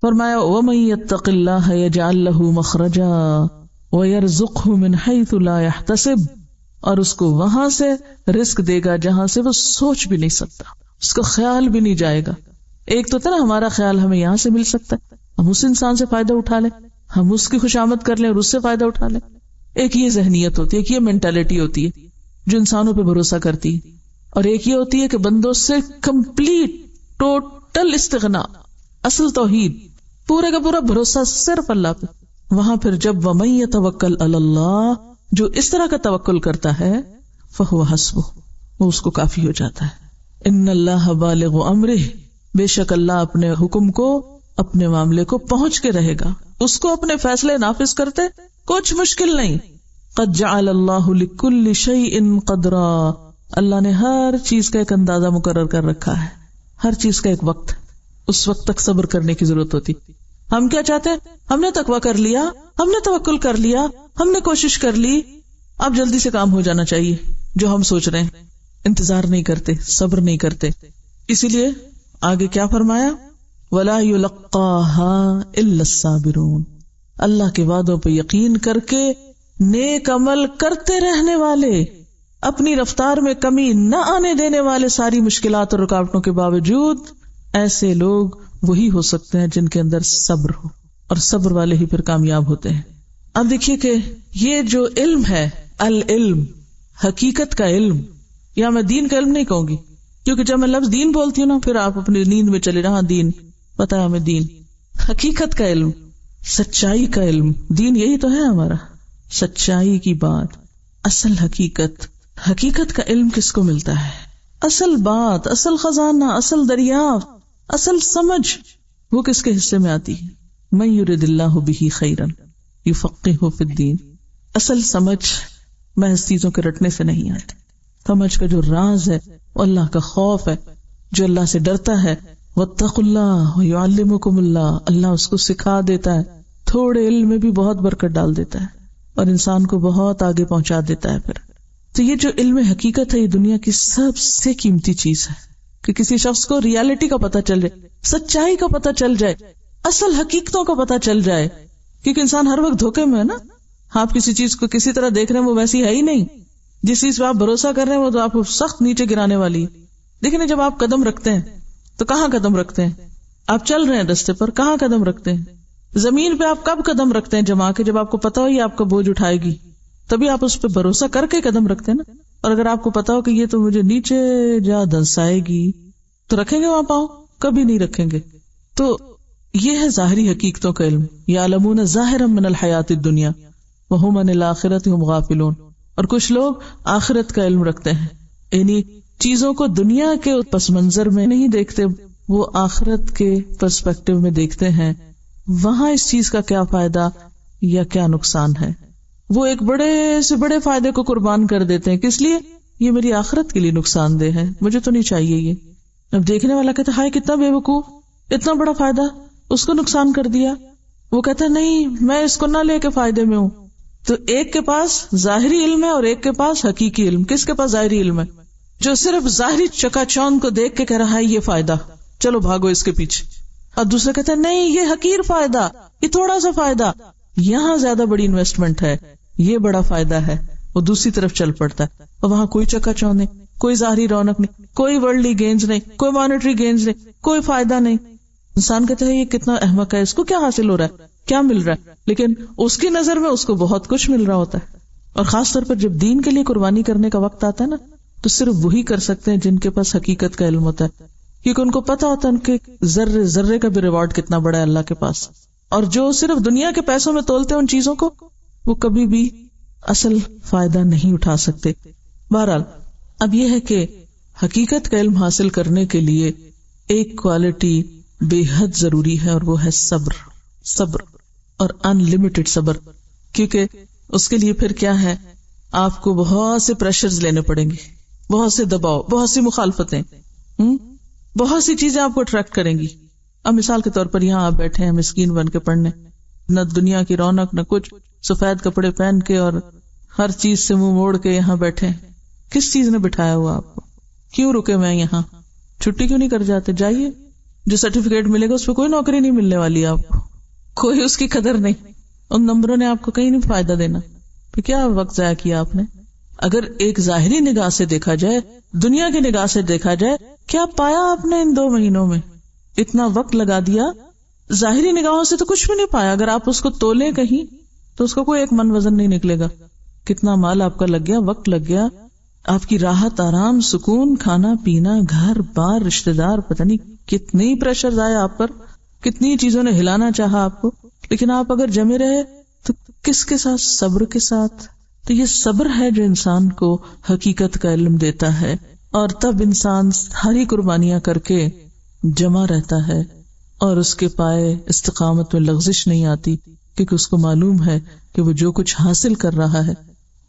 فرمایا وَمَن يَتَّقِ اللَّهَ يَجْعَل لَّهُ مَخْرَجًا وَيَرْزُقْهُ مِنْ حَيْثُ لَا يَحْتَسِبُ، اور اس کو وہاں سے رزق دے گا جہاں سے وہ سوچ بھی نہیں سکتا، اس کو خیال بھی نہیں جائے گا. ایک تو تھا نا ہمارا خیال ہمیں یہاں سے مل سکتا ہے، ہم اس انسان سے فائدہ اٹھا لیں، ہم اس کی خوشامد کر لیں اور اس سے فائدہ اٹھا لیں. ایک یہ ذہنیت ہوتی ہے، ایک یہ مینٹالٹی ہوتی ہے جو انسانوں پہ بھروسہ کرتی ہے، اور ایک یہ ہوتی ہے کہ بندوں سے کمپلیٹ ٹوٹل استغنا، اصل توحید، پورے کا پورا بھروسہ صرف اللہ پہ. وہاں پھر جب وَمَن يَتَوَکَّلْ عَلَى اللَّهِ، جو اس طرح کا توکل کرتا ہے، فَهُوَ حَسْبُهُ، وہ اس کو کافی ہو جاتا ہے. ان اللہ بالغ امرہ، بے شک اللہ اپنے حکم کو، اپنے معاملے کو پہنچ کے رہے گا، اس کو اپنے فیصلے نافذ کرتے کچھ مشکل نہیں. قد جعل اللہ لکل شیء قدرا، اللہ نے ہر چیز کا ایک اندازہ مقرر کر رکھا ہے، ہر چیز کا ایک وقت، اس وقت تک صبر کرنے کی ضرورت ہوتی. ہم کیا چاہتے ہیں؟ ہم نے تقویٰ کر لیا، ہم نے توکل کر لیا، ہم نے کوشش کر لی، اب جلدی سے کام ہو جانا چاہیے. جو ہم سوچ رہے ہیں، انتظار نہیں کرتے، صبر نہیں کرتے. اسی لیے آگے کیا فرمایا؟ وَلَا يُلَقَّاهَا إِلَّا الصَّابِرُونَ، اللہ کے وعدوں پہ یقین کر کے نیک عمل کرتے رہنے والے، اپنی رفتار میں کمی نہ آنے دینے والے، ساری مشکلات اور رکاوٹوں کے باوجود، ایسے لوگ وہی ہو سکتے ہیں جن کے اندر صبر ہو، اور صبر والے ہی پھر کامیاب ہوتے ہیں. اب دیکھیے کہ یہ جو علم ہے، العلم، حقیقت کا علم، یا میں دین کا علم نہیں کہوں گی، کیونکہ جب میں لفظ دین بولتی ہوں نا پھر آپ اپنی نیند میں چلے رہا دین، پتا ہے ہمیں دین، حقیقت کا علم، سچائی کا علم. دین یہی تو ہے ہمارا، سچائی کی بات، اصل حقیقت. حقیقت کا علم کس کو ملتا ہے؟ اصل بات، اصل خزانہ، اصل دریافت، اصل سمجھ وہ کس کے حصے میں آتی ہے؟ من یرد اللہ بہ خیرا یفقہہ فی الدین. اصل سمجھ محض چیزوں کے رٹنے سے نہیں آتی. سمجھ کا جو راز ہے وہ اللہ کا خوف ہے، جو اللہ سے ڈرتا ہے. واتقوا اللہ ویعلمکم اللہ، اللہ اس کو سکھا دیتا ہے، تھوڑے علم میں بھی بہت برکت ڈال دیتا ہے اور انسان کو بہت آگے پہنچا دیتا ہے. پھر تو یہ جو علم حقیقت ہے، یہ دنیا کی سب سے قیمتی چیز ہے کہ کسی شخص کو ریالٹی کا پتہ چل جائے، سچائی کا پتہ چل جائے، اصل حقیقتوں کا پتہ چل جائے. کیونکہ انسان ہر وقت دھوکے میں ہے نا، آپ کسی چیز کو کسی طرح دیکھ رہے ہیں وہ ویسی ہے ہی نہیں، جس چیز پہ آپ بھروسہ کر رہے ہیں وہ تو آپ کو سخت نیچے گرانے والی ہے. دیکھیں جب آپ قدم رکھتے ہیں تو کہاں قدم رکھتے ہیں؟ آپ چل رہے ہیں راستے پر، کہاں قدم رکھتے ہیں؟ زمین پہ آپ کب قدم رکھتے ہیں جما کے؟ جب آپ کو پتا ہو یہ آپ کا بوجھ اٹھائے گی، تبھی آپ اس پہ بھروسہ کر کے قدم رکھتے ہیں نا. اور اگر آپ کو پتا ہو کہ یہ تو مجھے نیچے جا دھنسائے گی تو رکھیں گے وہاں پاؤں؟ کبھی نہیں رکھیں گے. تو یہ ہے ظاہری حقیقتوں کا علم. یعلمون ظاہرا من الحیات الدنیا وہم عن الآخرۃ ہم غافلون. اور کچھ لوگ آخرت کا علم رکھتے ہیں، یعنی چیزوں کو دنیا کے پس منظر میں نہیں دیکھتے، وہ آخرت کے پرسپیکٹو میں دیکھتے ہیں، وہاں اس چیز کا کیا فائدہ یا کیا نقصان ہے. وہ ایک بڑے سے بڑے فائدے کو قربان کر دیتے ہیں. کس لیے؟ یہ میری آخرت کے لیے نقصان دہ ہے، مجھے تو نہیں چاہیے یہ. اب دیکھنے والا کہتا ہے ہائے کتنا بے وقوف، اتنا بڑا فائدہ اس کو نقصان کر دیا. وہ کہتا ہے نہیں میں اس کو نہ لے کے فائدے میں ہوں. تو ایک کے پاس ظاہری علم ہے اور ایک کے پاس حقیقی علم. کس کے پاس ظاہری علم ہے؟ جو صرف ظاہری چکا چوند کو دیکھ کے کہہ رہا ہے یہ فائدہ، چلو بھاگو اس کے پیچھے. اور دوسرا کہتا ہے نہیں یہ حقیر فائدہ، یہ تھوڑا سا فائدہ، یہاں زیادہ بڑی انویسٹمنٹ ہے، یہ بڑا فائدہ ہے. وہ دوسری طرف چل پڑتا ہے اور وہاں کوئی چکا چوند نہیں، کوئی ظاہری رونق نہیں، کوئی ورلڈلی گینز نہیں، کوئی مانیٹری گینز نہیں، کوئی فائدہ نہیں. انسان کہتا ہے یہ کتنا احمق ہے، اس کو کیا حاصل ہو رہا ہے، کیا مل رہا ہے، لیکن اس کی نظر میں اس کو بہت کچھ مل رہا ہوتا ہے. اور خاص طور پر جب دین کے لیے قربانی کرنے کا وقت آتا ہے نا، تو صرف وہی کر سکتے ہیں جن کے پاس حقیقت کا علم ہوتا ہے، کیونکہ ان کو پتا ہوتا ہے ان کے ذرے ذرے کا بھی ریوارڈ کتنا بڑا ہے اللہ کے پاس. اور جو صرف دنیا کے پیسوں میں تولتے ہیں ان چیزوں کو، وہ کبھی بھی اصل فائدہ نہیں اٹھا سکتے. بہرحال اب یہ ہے کہ حقیقت کا علم حاصل کرنے کے لیے ایک کوالٹی بے حد ضروری ہے، اور وہ ہے صبر. صبر اور ان لمیٹڈ صبر. کیونکہ اس کے لیے پھر کیا ہے، آپ کو بہت سے پریشرز لینے پڑیں گے، بہت سے دباؤ، بہت سی مخالفتیں، بہت سی چیزیں آپ کو اٹریکٹ کریں گی. اب مثال کے طور پر یہاں آپ بیٹھے ہیں مسکین بن کے پڑھنے، نہ دنیا کی رونق نہ کچھ، سفید کپڑے پہن کے اور ہر چیز سے منہ موڑ کے یہاں بیٹھے. کس چیز نے بٹھایا ہوا آپ کو؟ کیوں رکے میں یہاں؟ چھٹی کیوں نہیں کر جاتے؟ جائیے. جو سرٹیفکیٹ ملے گا اس پہ کوئی نوکری نہیں ملنے والی آپ کو، کوئی اس کی قدر نہیں، ان نمبروں نے آپ کو کہیں نہیں فائدہ دینا، پھر کیا وقت ضائع کیا آپ نے؟ اگر ایک ظاہری نگاہ سے دیکھا جائے، دنیا کی نگاہ سے دیکھا جائے، کیا پایا آپ نے ان 2 مہینوں میں؟ اتنا وقت لگا دیا، ظاہری نگاہوں سے تو کچھ بھی نہیں پایا، اگر آپ اس کو تولیں کہیں تو اس کا کوئی ایک من وزن نہیں نکلے گا. کتنا مال آپ کا لگ گیا، وقت لگ گیا، آپ کی راحت، آرام، سکون، کھانا پینا، گھر بار، رشتہ دار، پتہ نہیں کتنی پریشر آئے آپ پر، کتنی چیزوں نے ہلانا چاہا آپ کو، لیکن آپ اگر جمے رہے تو کس کے ساتھ؟ صبر کے ساتھ. تو یہ صبر ہے جو انسان کو حقیقت کا علم دیتا ہے، اور تب انسان ساری قربانیاں کر کے جمع رہتا ہے اور اس کے پائے استقامت میں لغزش نہیں آتی، کیونکہ اس کو معلوم ہے کہ وہ جو کچھ حاصل کر رہا ہے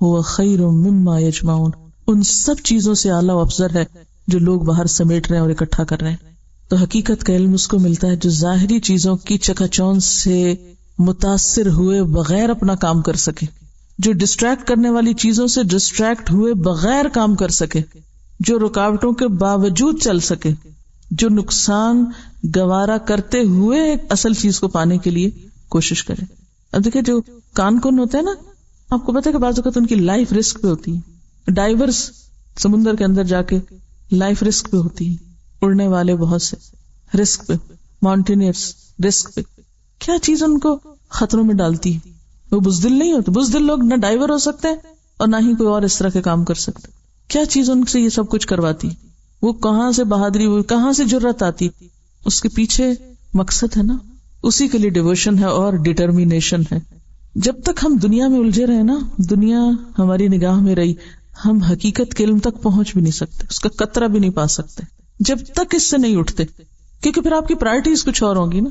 وہ خیر مما یجمعون، ان سب چیزوں سے اعلیٰ و افضل ہے جو لوگ باہر سمیٹ رہے ہیں اور اکٹھا کر رہے ہیں. تو حقیقت کا علم اس کو ملتا ہے جو ظاہری چیزوں کی چکا چوند سے متاثر ہوئے بغیر اپنا کام کر سکے، جو ڈسٹریکٹ کرنے والی چیزوں سے ڈسٹریکٹ ہوئے بغیر کام کر سکے، جو رکاوٹوں کے باوجود چل سکے، جو نقصان گوارا کرتے ہوئے ایک اصل چیز کو پانے کے لیے کوشش کرے. اب دیکھیں جو کان کن ہوتے ہیں نا، آپ کو پتہ ہے کہ بعض اوقات ان کی لائف رسک پہ ہوتی ہے، ڈائیورس سمندر کے اندر جا کے لائف رسک پہ ہوتی ہے، اڑنے والے بہت سے رسک پہ، ماؤنٹینئرس رسک پہ، کیا چیز ان کو خطروں میں ڈالتی ہے؟ وہ بزدل نہیں ہوتے، بزدل لوگ نہ ڈائیور ہو سکتے اور نہ ہی کوئی اور اس طرح کے کام کر سکتے. کیا چیز ان سے یہ سب کچھ کرواتی؟ وہ کہاں سے بہادری، وہ کہاں سے جرأت آتی؟ اس کے پیچھے مقصد ہے نا، اسی کے لیے ڈیووشن ہے اور ڈٹرمینیشن ہے. جب تک ہم دنیا میں الجھے رہے نا، دنیا ہماری نگاہ میں رہی، ہم حقیقت کے علم تک پہنچ بھی نہیں سکتے، اس کا قطرہ بھی نہیں پا سکتے جب تک اس سے نہیں اٹھتے، کیونکہ پھر آپ کی پرائرٹیز کچھ اور ہوں گی نا.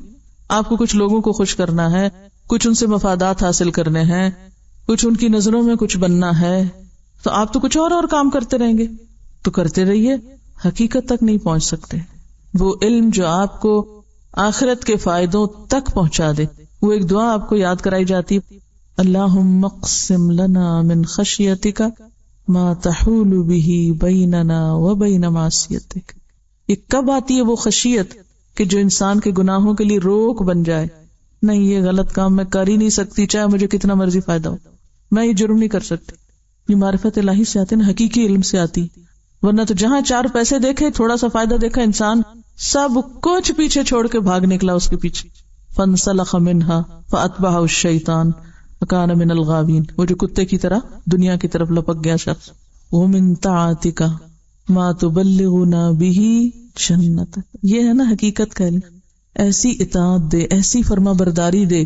آپ کو کچھ لوگوں کو خوش کرنا ہے، کچھ ان سے مفادات حاصل کرنے ہیں، کچھ ان کی نظروں میں کچھ بننا ہے، تو آپ تو کچھ اور کام کرتے رہیں گے. تو کرتے رہیے، حقیقت تک نہیں پہنچ سکتے. وہ علم جو آپ کو آخرت کے فائدوں تک پہنچا دے. وہ ایک دعا آپ کو یاد کرائی جاتی، اللہم اقسم لنا من خشیتک ما تحول به بیننا وبین معصیتک. یہ کب آتی ہے وہ خشیت کہ جو انسان کے گناہوں کے لیے روک بن جائے؟ نہیں، یہ غلط کام میں کر ہی نہیں سکتی، چاہے مجھے کتنا مرضی فائدہ ہو، میں یہ جرم نہیں کر سکتی. یہ معرفت الہی سے آتی نا، حقیقی علم سے آتی. ورنہ تو جہاں 4 پیسے دیکھے، تھوڑا سا فائدہ دیکھا، انسان سب کچھ پیچھے چھوڑ کے بھاگ نکلا اس کے پیچھے. فانسلخ منها فاتبعه الشیطان فکان من الغاوین. وہ جو کتے کی طرح دنیا کی طرف لپک گیا شخص. ومن طاعتک ما تبلغنا به جنتک. یہ ہے نا حقیقت کا علم. ایسی اطاعت دے، ایسی فرما برداری دے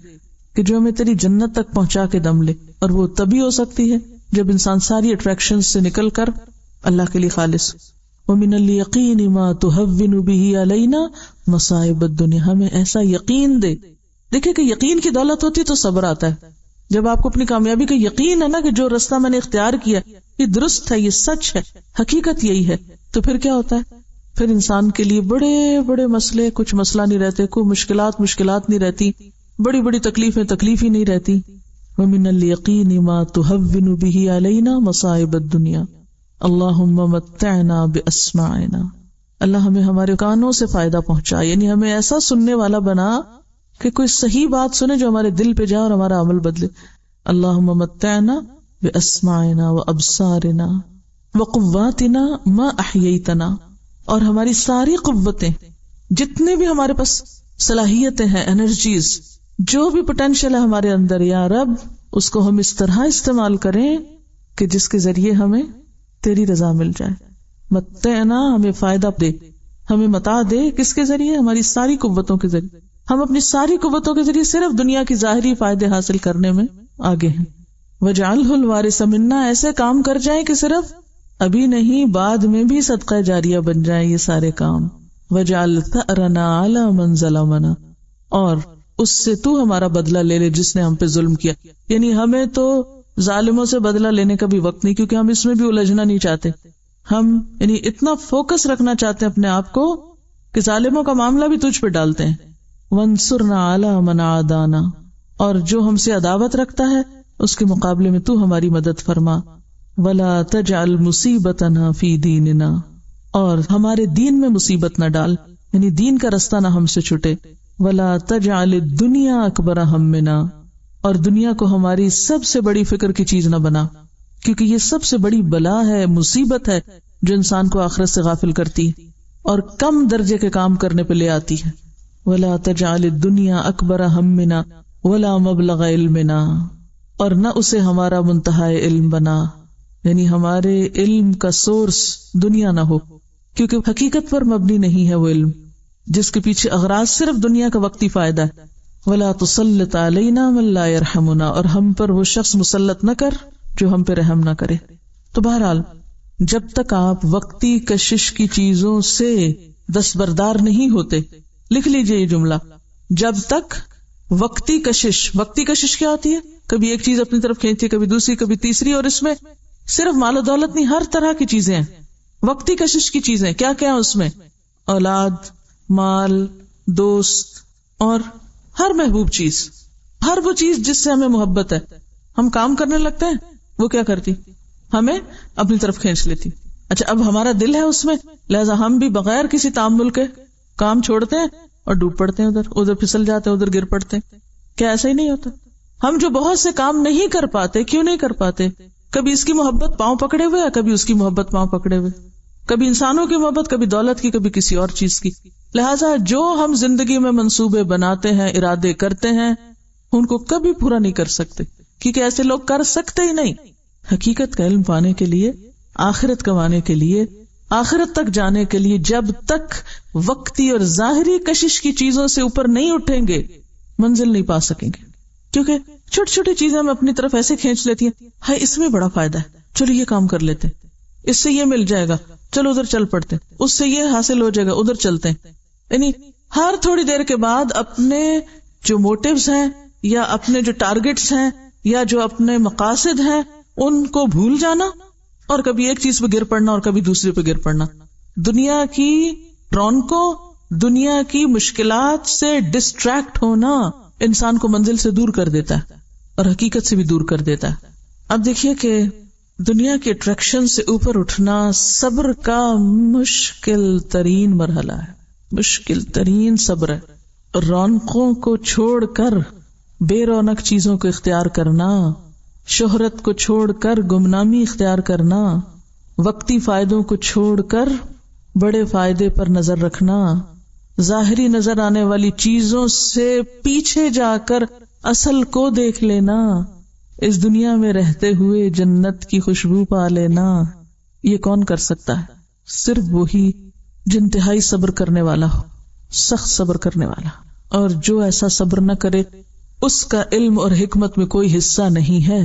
کہ جو ہمیں تیری جنت تک پہنچا کے دم لے. اور وہ تبھی ہو سکتی ہے جب انسان ساری اٹریکشن سے نکل کر اللہ کے لیے خالص. ومن الیقین ما تهون به علینا مصائب الدنیا. ہمیں ایسا یقین دے. دیکھیں کہ یقین کی دولت ہوتی تو صبر آتا ہے. جب آپ کو اپنی کامیابی کا یقین ہے نا کہ جو رستہ میں نے اختیار کیا یہ درست ہے، یہ سچ ہے، حقیقت یہی ہے، تو پھر کیا ہوتا ہے؟ پھر انسان کے لیے بڑے بڑے مسئلے کچھ مسئلہ نہیں رہتے، کوئی مشکلات نہیں رہتی، بڑی بڑی تکلیفیں تکلیف ہی نہیں رہتی. ومن الیقین ما تهون به علینا مصائب الدنیا اللہم متعنا باسماعنا. اللہ ہمیں ہمارے کانوں سے فائدہ پہنچا، یعنی ہمیں ایسا سننے والا بنا کہ کوئی صحیح بات سنے جو ہمارے دل پہ جائے اور ہمارا عمل بدلے. اللہم متعنا باسماعنا وابصارنا وقواتنا ما احییتنا. اور ہماری ساری قوتیں، جتنے بھی ہمارے پاس صلاحیتیں ہیں، انرجیز، جو بھی پوٹینشیل ہے ہمارے اندر، یا رب اس کو ہم اس طرح استعمال کریں کہ جس کے ذریعے ہمیں تیری رضا مل جائے. متعنا، ہمیں فائدہ دے، ہمیں متاع دے. کس کے ذریعے؟ ہماری ساری قوتوں کے ذریعے. ہم اپنی ساری قوتوں کے ذریعے صرف دنیا کی ظاہری فائدے حاصل کرنے میں آگے ہیں. وجعلہ الوارث منا، ایسے کام کر جائیں کہ صرف ابھی نہیں بعد میں بھی صدقہ جاریہ بن جائیں یہ سارے کام. وجعل ثأرنا علی من ظلمنا، اور اس سے تو ہمارا بدلہ لے لے جس نے ہم پہ ظلم کیا. یعنی ہمیں تو ظالموں سے بدلہ لینے کا بھی وقت نہیں، کیونکہ ہم اس میں بھی الجھنا نہیں چاہتے. ہم یعنی اتنا فوکس رکھنا چاہتے ہیں اپنے آپ کو کہ ظالموں کا معاملہ بھی تجھ پہ ڈالتے ہیں. وانصرنا علی من عادانا، اور جو ہم سے عداوت رکھتا ہے اس کے مقابلے میں تو ہماری مدد فرما. ولا تجعل مصیبتنا فی دیننا، اور ہمارے دین میں مصیبت نہ ڈال. یعنی دین کا رستہ نہ ہم سے چھٹے. ولا تجعل الدنیا اکبر ہمنا، اور دنیا کو ہماری سب سے بڑی فکر کی چیز نہ بنا، کیونکہ یہ سب سے بڑی بلا ہے، مصیبت ہے جو انسان کو آخرت سے غافل کرتی اور کم درجے کے کام کرنے پہ لے آتی ہے. ولا تجعل الدنیا اکبر ہمنا ولا مبلغ علمنا، اور نہ اسے ہمارا منتہا علم بنا، یعنی ہمارے علم کا سورس دنیا نہ ہو، کیونکہ حقیقت پر مبنی نہیں ہے وہ علم جس کے پیچھے اغراض صرف دنیا کا وقتی فائدہ ہے. ولا تسلط علینا من لا یرحمنا، اور ہم پر وہ شخص مسلط نہ کر جو ہم پہ رحم نہ کرے. تو بہرحال جب تک آپ وقتی کشش کی چیزوں سے دستبردار نہیں ہوتے، لکھ لیجئے یہ جملہ، جب تک وقتی کشش کیا ہوتی ہے؟ کبھی ایک چیز اپنی طرف کھینچتی، کبھی دوسری، کبھی تیسری، اور اس میں صرف مال و دولت نہیں، ہر طرح کی چیزیں ہیں. وقتی کشش کی چیزیں کیا کیا ہیں اس میں؟ اولاد، مال، دوست، اور ہر محبوب چیز، ہر وہ چیز جس سے ہمیں محبت ہے. ہم کام کرنے لگتے ہیں، وہ کیا کرتی؟ ہمیں اپنی طرف کھینچ لیتی. اچھا، اب ہمارا دل ہے اس میں، لہذا ہم بھی بغیر کسی تعامل کے کام چھوڑتے ہیں اور ڈوب پڑتے ہیں، ادھر پھسل جاتے ہیں، ادھر گر پڑتے ہیں. کیا ایسا ہی نہیں ہوتا؟ ہم جو بہت سے کام نہیں کر پاتے، کیوں نہیں کر پاتے؟ کبھی اس کی محبت پاؤں پکڑے ہوئے، یا کبھی اس کی محبت پاؤں پکڑے ہوئے، کبھی انسانوں کی محبت، کبھی دولت کی، کبھی کسی اور چیز کی. لہٰذا جو ہم زندگی میں منصوبے بناتے ہیں، ارادے کرتے ہیں، ان کو کبھی پورا نہیں کر سکتے، کیونکہ ایسے لوگ کر سکتے ہی نہیں. حقیقت کا علم پانے کے لیے، آخرت کمانے کے لیے، آخرت تک جانے کے لیے جب تک وقتی اور ظاہری کشش کی چیزوں سے اوپر نہیں اٹھیں گے، منزل نہیں پا سکیں گے. کیونکہ چھوٹی چھوٹی چیزیں ہم اپنی طرف ایسے کھینچ لیتی ہیں، ہاں اس میں بڑا فائدہ ہے، چلو یہ کام کر لیتے، اس سے یہ مل جائے گا، چلو ادھر چل پڑتے، اس سے یہ حاصل ہو جائے گا، ادھر چلتے ہیں. یعنی ہر تھوڑی دیر کے بعد اپنے جو موٹیوز ہیں، یا اپنے جو ٹارگٹس ہیں، یا جو اپنے مقاصد ہیں، ان کو بھول جانا، اور کبھی ایک چیز پہ گر پڑنا اور کبھی دوسرے پہ گر پڑنا. دنیا کی رونقوں، دنیا کی مشکلات سے ڈسٹریکٹ ہونا انسان کو منزل سے دور کر دیتا ہے اور حقیقت سے بھی دور کر دیتا ہے. اب دیکھیے کہ دنیا کے اٹریکشن سے اوپر اٹھنا صبر کا مشکل ترین مرحلہ ہے، مشکل ترین صبر ہے. رونقوں کو چھوڑ کر بے رونق چیزوں کو اختیار کرنا، شہرت کو چھوڑ کر گمنامی اختیار کرنا، وقتی فائدوں کو چھوڑ کر بڑے فائدے پر نظر رکھنا، ظاہری نظر آنے والی چیزوں سے پیچھے جا کر اصل کو دیکھ لینا، اس دنیا میں رہتے ہوئے جنت کی خوشبو پا لینا، یہ کون کر سکتا ہے؟ صرف وہی جو انتہائی صبر کرنے والا ہو، سخت صبر کرنے والا. اور جو ایسا صبر نہ کرے اس کا علم اور حکمت میں کوئی حصہ نہیں ہے،